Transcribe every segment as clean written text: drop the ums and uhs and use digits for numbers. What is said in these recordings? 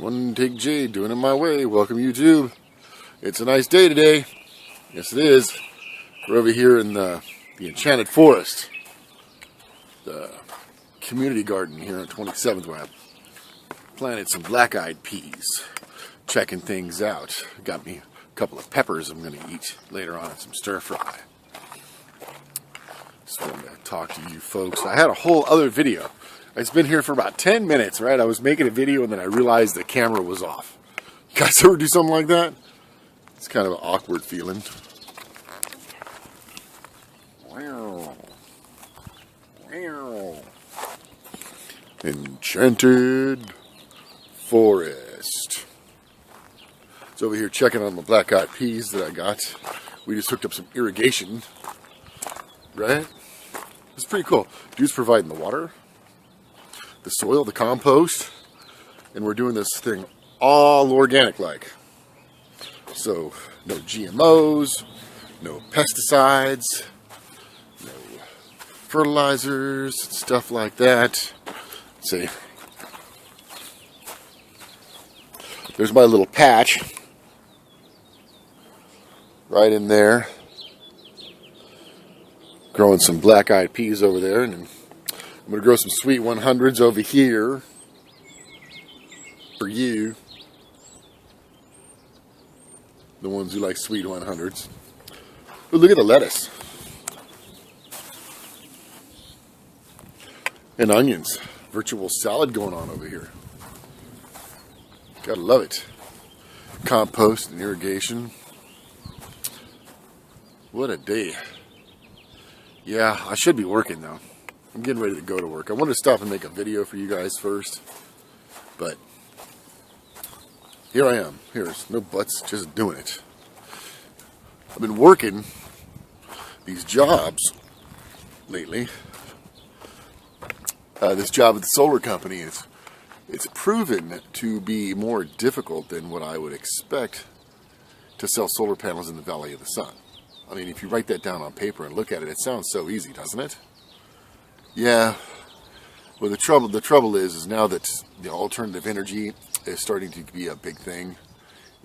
OneTakeJay, doing it my way. Welcome, YouTube. It's a nice day today. Yes, it is. We're over here in the Enchanted Forest, the community garden here on 27th, where I planted some black-eyed peas. Checking things out. Got me a couple of peppers I'm going to eat later on, some stir-fry. Just wanted to talk to you folks. I had a whole other video. It's been here for about 10 minutes, right? I was making a video and then I realized the camera was off. You guys ever do something like that? It's kind of an awkward feeling. Wow. Wow. Enchanted Forest. It's over here checking on my black-eyed peas that I got. We just hooked up some irrigation, right? It's pretty cool. Dude's providing the water, the soil, the compost, and we're doing this thing all organic-like. So, no GMOs, no pesticides, no fertilizers, stuff like that. See, there's my little patch right in there. Growing some black-eyed peas over there, and I'm going to grow some sweet 100s over here for you, the ones who like sweet 100s. Ooh, look at the lettuce and onions. Virtual salad going on over here. Gotta love it. Compost and irrigation. What a day. Yeah, I should be working though. I'm getting ready to go to work. I wanted to stop and make a video for you guys first, but here I am. Here's no buts, just doing it. I've been working these jobs lately. This job at the solar company it's proven to be more difficult than what I would expect to sell solar panels in the Valley of the Sun. I mean, if you write that down on paper and look at it, it sounds so easy, doesn't it? Yeah. Well, the trouble is now that the alternative energy is starting to be a big thing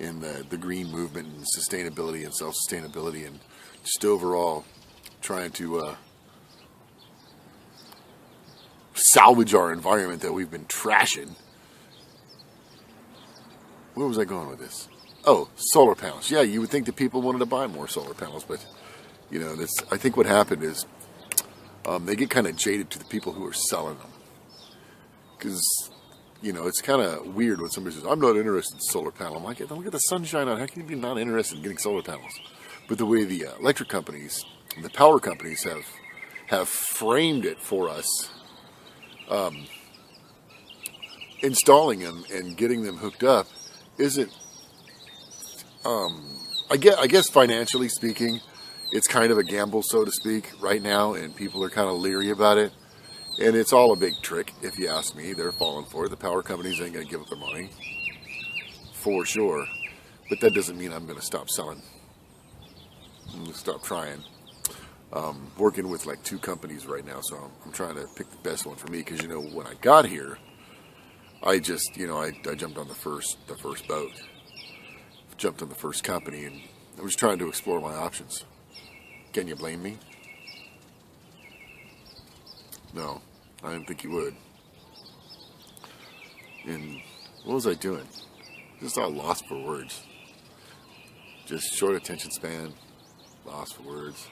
in the green movement and sustainability and self-sustainability and just overall trying to salvage our environment that we've been trashing. Where was I going with this? Oh, solar panels. Yeah, you would think that people wanted to buy more solar panels, but you know, I think what happened is they get kind of jaded to the people who are selling them, because you know it's kind of weird when somebody says, "I'm not interested in solar panel." I'm like, "Look at the sunshine out. How can you be not interested in getting solar panels?" But the way the electric companies, and the power companies have framed it for us, installing them and getting them hooked up isn't. I guess financially speaking, it's kind of a gamble, so to speak, right now, and people are kind of leery about it. And it's all a big trick, if you ask me. They're falling for it. The power companies ain't going to give up their money, for sure. But that doesn't mean I'm going to stop selling. I'm going to stop trying. Working with like 2 companies right now, so I'm trying to pick the best one for me. Because, you know, when I got here, I just, you know, I jumped on the first boat. Jumped on the first company, and I was trying to explore my options. Can you blame me? No, I didn't think you would. And what was I doing? Just all lost for words. Just short attention span, lost for words.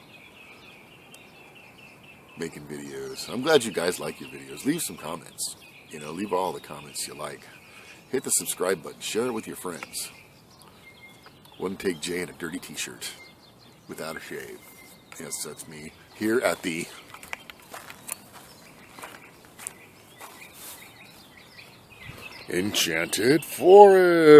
Making videos. I'm glad you guys like your videos. Leave some comments. You know, leave all the comments you like. Hit the subscribe button. Share it with your friends. OneTakeJay in a dirty t-shirt without a shave. Yes, that's me here at the Enchanted Forest.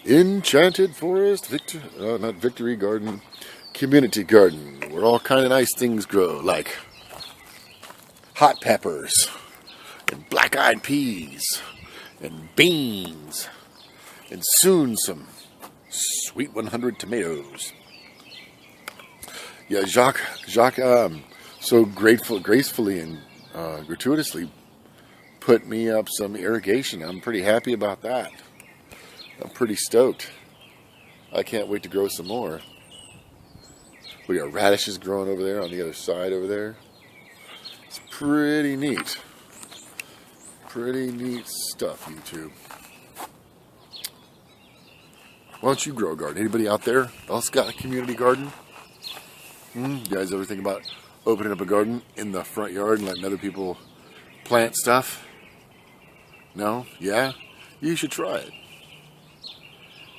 Enchanted Forest, not Victory Garden, Community Garden, where all kind of nice things grow, like hot peppers, and black-eyed peas, and beans, and soon some sweet 100 tomatoes. Yeah, Jacques so gracefully and gratuitously put me up some irrigation. I'm pretty happy about that. I'm pretty stoked. I can't wait to grow some more. We got radishes growing over there on the other side over there. It's pretty neat. Pretty neat stuff, YouTube. Why don't you grow a garden? Anybody out there else got a community garden? You guys ever think about opening up a garden in the front yard and letting other people plant stuff? No? Yeah? You should try it.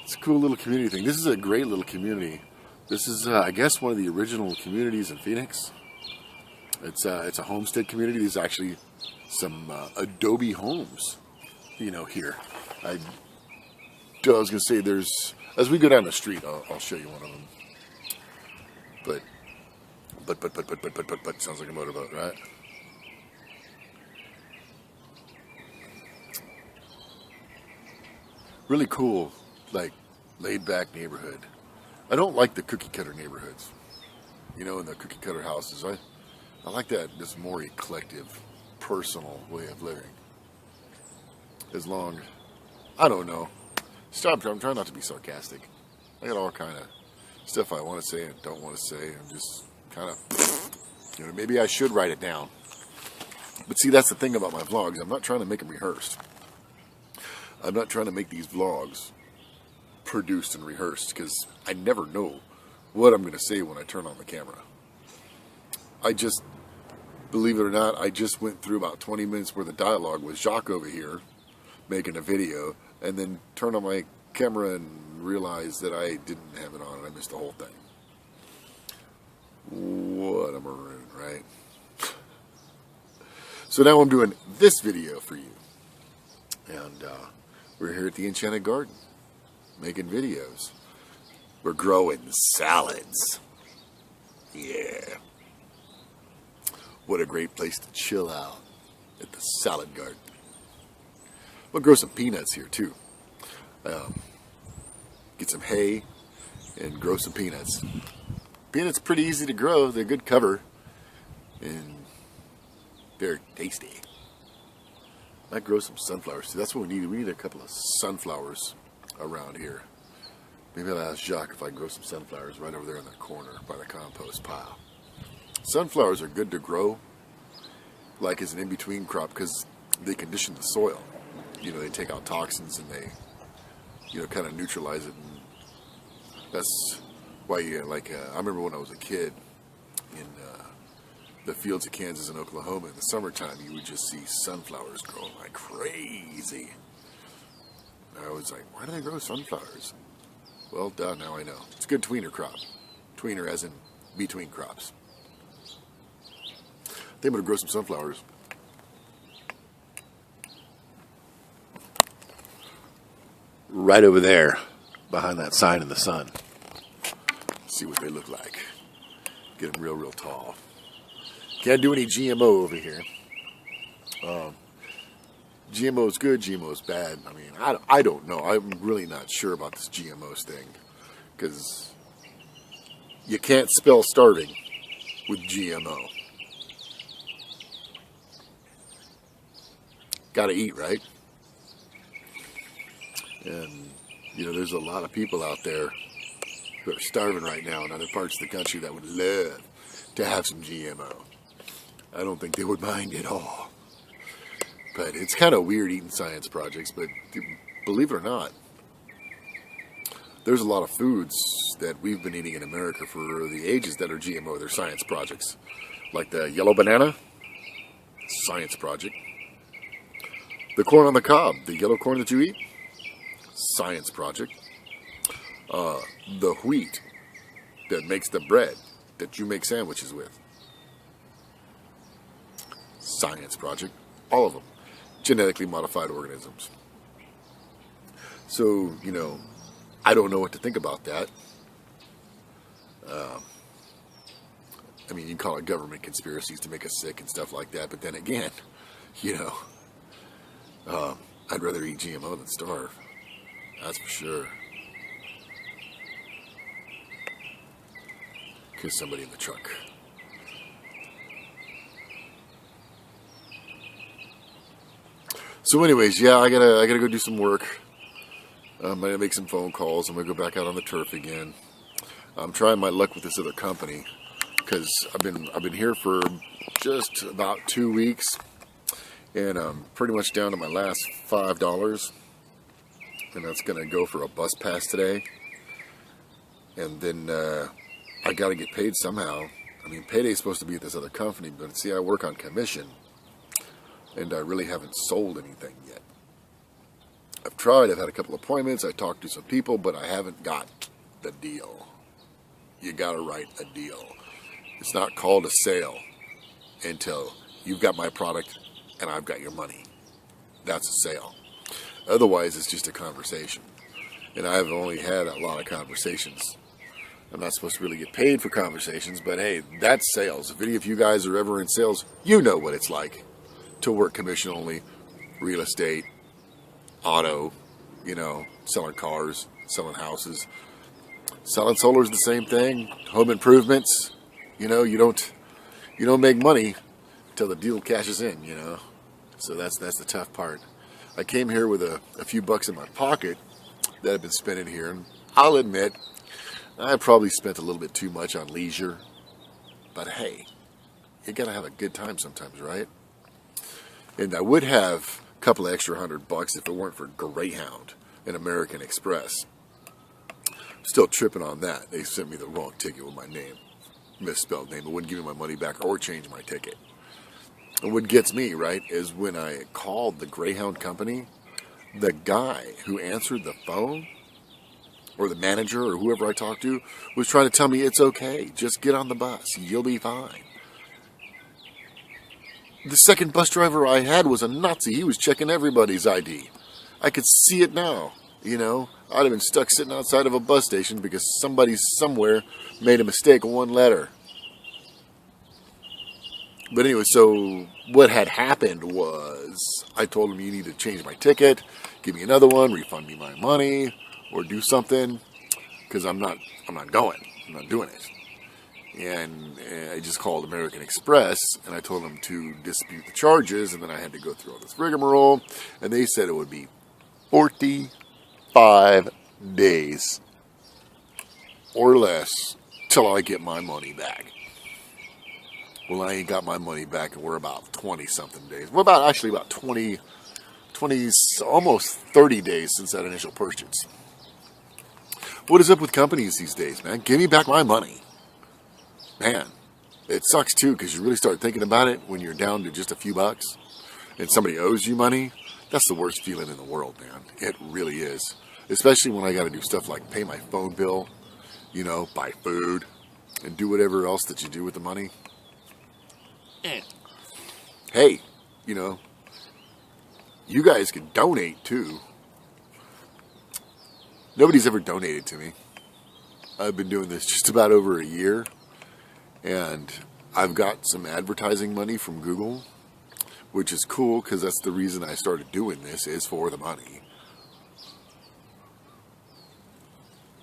It's a cool little community thing. This is a great little community. This is, I guess, one of the original communities in Phoenix. It's a homestead community. There's actually some adobe homes, you know, here. I was going to say there's, as we go down the street, I'll show you one of them. But, sounds like a motorboat, right? Really cool, like, laid-back neighborhood. I don't like the cookie-cutter neighborhoods. You know, in the cookie-cutter houses. I like that, this more eclectic, personal way of living. As long, I don't know. Stop, I'm trying not to be sarcastic. I got all kind of stuff I want to say and don't want to say. I'm just kind of, you know, maybe I should write it down. But see, that's the thing about my vlogs. I'm not trying to make them rehearsed. I'm not trying to make these vlogs produced and rehearsed, because I never know what I'm going to say when I turn on the camera. I just, believe it or not, I just went through about 20 minutes worth of dialogue with Jacques over here making a video, and then turned on my camera and realized that I didn't have it on and I missed the whole thing. What a maroon, right? So now I'm doing this video for you, and we're here at the Enchanted Garden making videos. We're growing salads. Yeah. What a great place to chill out at the salad garden. We'll grow some peanuts here too. Get some hay and grow some peanuts. Peanuts pretty easy to grow. They're good cover and very tasty. Might grow some sunflowers too. That's what we need. We need a couple of sunflowers around here. Maybe I'll ask Jacques if I can grow some sunflowers right over there in the corner by the compost pile. Sunflowers are good to grow, like as an in-between crop, because they condition the soil. You know, they take out toxins and they, you know, kind of neutralize it. And that's why you, like, I remember when I was a kid in the fields of Kansas and Oklahoma in the summertime, you would just see sunflowers growing like crazy. And I was like, why do they grow sunflowers? Well, duh, now I know. It's a good tweener crop. Tweener as in between crops. I think I'm going to grow some sunflowers. Right over there, behind that sign in the sun. See what they look like. Get them real, real tall. Can't do any GMO over here. GMO is good, GMO is bad. I mean, I don't know. I'm really not sure about this GMOs thing, because you can't spell starving with GMO. Gotta eat, right? And, you know, there's a lot of people out there who are starving right now in other parts of the country that would love to have some GMO. I don't think they would mind at all. But it's kind of weird eating science projects, but believe it or not, there's a lot of foods that we've been eating in America for the ages that are GMO. They're science projects. Like the yellow banana, science project. The corn on the cob, the yellow corn that you eat, science project. The wheat that makes the bread that you make sandwiches with, science project. All of them. Genetically modified organisms. So, you know, I don't know what to think about that. I mean, you can call it government conspiracies to make us sick and stuff like that, but then again, you know, I'd rather eat GMO than starve. That's for sure. Here's somebody in the truck. So anyways, yeah, I gotta go do some work. I'm gonna make some phone calls. I'm gonna go back out on the turf again. I'm trying my luck with this other company because I've been here for just about 2 weeks, and I'm pretty much down to my last $5, and that's gonna go for a bus pass today. And then I gotta get paid somehow. I mean, payday's supposed to be at this other company, but see, I work on commission, and I really haven't sold anything yet. I've tried. I've had a couple appointments. I talked to some people, but I haven't got the deal. You gotta write a deal. It's not called a sale until you've got my product and I've got your money. That's a sale. Otherwise, it's just a conversation. And I've only had a lot of conversations. I'm not supposed to really get paid for conversations, but hey, that's sales. If any of you guys are ever in sales, you know what it's like to work commission only, real estate, auto, you know, selling cars, selling houses. Selling solar is the same thing. Home improvements, you know, you don't make money until the deal cashes in, you know. So that's the tough part. I came here with a few bucks in my pocket that I've been spending here, and I'll admit I probably spent a little bit too much on leisure. But hey, you gotta have a good time sometimes, right? And I would have a couple of extra $100 if it weren't for Greyhound and American Express. Still tripping on that. They sent me the wrong ticket with my name. Misspelled name. It wouldn't give me my money back or change my ticket. And what gets me, right, is when I called the Greyhound company, the guy who answered the phone, or the manager, or whoever I talked to, was trying to tell me it's okay. Just get on the bus. You'll be fine. The second bus driver I had was a Nazi. He was checking everybody's ID. I could see it now. You know, I'd have been stuck sitting outside of a bus station because somebody somewhere made a mistake with one letter. But anyway, so what had happened was I told him, you need to change my ticket, give me another one, refund me my money, or do something, because I'm not going. I'm not doing it. And I just called American Express, and I told them to dispute the charges, and then I had to go through all this rigmarole, and they said it would be 45 days or less till I get my money back. Well, I ain't got my money back, and we're about 20-something days. We're actually about 20, almost 30 days since that initial purchase. What is up with companies these days, man? Give me back my money. Man, it sucks too, because you really start thinking about it when you're down to just a few bucks and somebody owes you money. That's the worst feeling in the world, man. It really is. Especially when I got to do stuff like pay my phone bill, you know, buy food, and do whatever else that you do with the money. Hey, you know, you guys can donate too. Nobody's ever donated to me. I've been doing this just about over a year, and I've got some advertising money from Google, which is cool because that's the reason I started doing this, is for the money.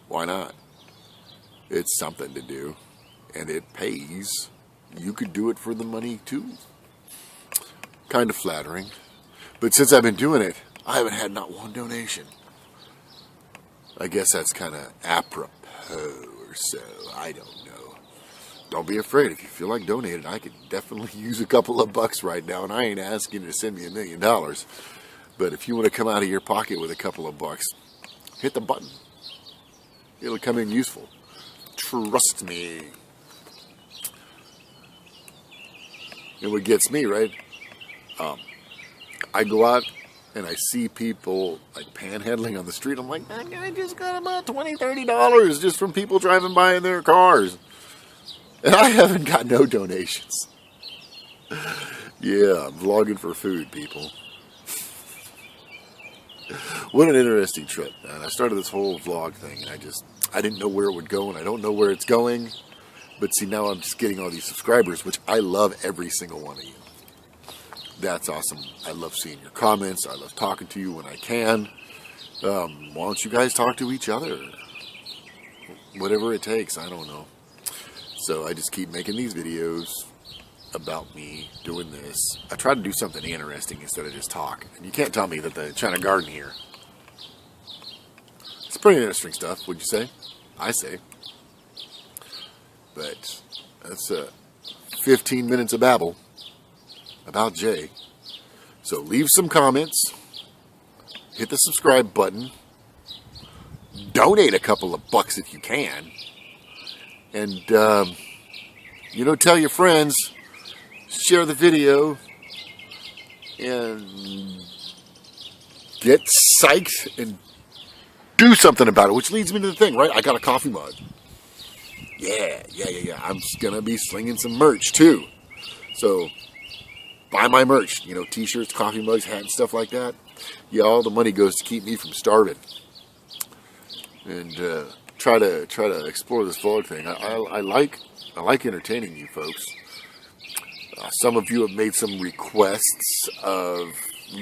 Why not? It's something to do, and it pays. You could do it for the money too. Kind of flattering. But since I've been doing it, I haven't had not one donation. I guess that's kind of apropos or so. I don't know. Don't be afraid. If you feel like donating, I could definitely use a couple of bucks right now, and I ain't asking you to send me $1 million. But if you want to come out of your pocket with a couple of bucks, hit the button. It'll come in useful. Trust me. And what gets me, right? I go out and I see people like panhandling on the street. I'm like, that guy just got about $20, $30 just from people driving by in their cars. And I haven't got no donations. Yeah, I'm vlogging for food, people. What an interesting trip, man. I started this whole vlog thing, and I didn't know where it would go, and I don't know where it's going. But see, now I'm just getting all these subscribers, which I love every single one of you. That's awesome. I love seeing your comments. I love talking to you when I can. Why don't you guys talk to each other? Whatever it takes, I don't know. So I just keep making these videos, about me doing this. I try to do something interesting instead of just talk. And you can't tell me that the China garden here, it's pretty interesting stuff, would you say? I say. But that's 15 minutes of babble about Jay. So leave some comments, hit the subscribe button, donate a couple of bucks if you can, and you know, tell your friends, share the video, and get psyched and do something about it, which leads me to the thing, right? I got a coffee mug. Yeah. I'm gonna be slinging some merch too. So buy my merch, you know, t-shirts, coffee mugs, hats, and stuff like that. Yeah, all the money goes to keep me from starving. And try to explore this vlog thing. I like entertaining you folks. Some of you have made some requests of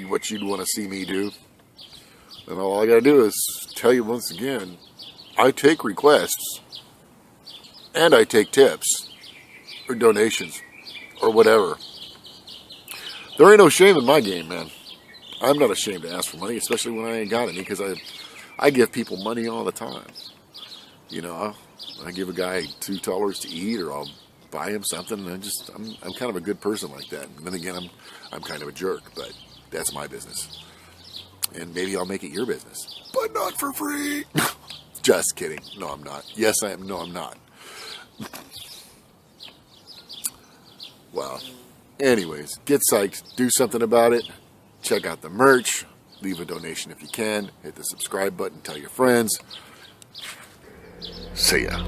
what you'd want to see me do. And all I gotta do is tell you once again, I take requests. And I take tips. Or donations. Or whatever. There ain't no shame in my game, man. I'm not ashamed to ask for money, especially when I ain't got any, because I give people money all the time. You know, I give a guy $2 to eat, or I'll buy him something. And I'm kind of a good person like that. And then again, I'm kind of a jerk, but that's my business. And maybe I'll make it your business, but not for free. Just kidding. No, I'm not. Yes, I am. No, I'm not. Wow. Anyways, get psyched. Do something about it. Check out the merch. Leave a donation if you can. Hit the subscribe button. Tell your friends. See ya.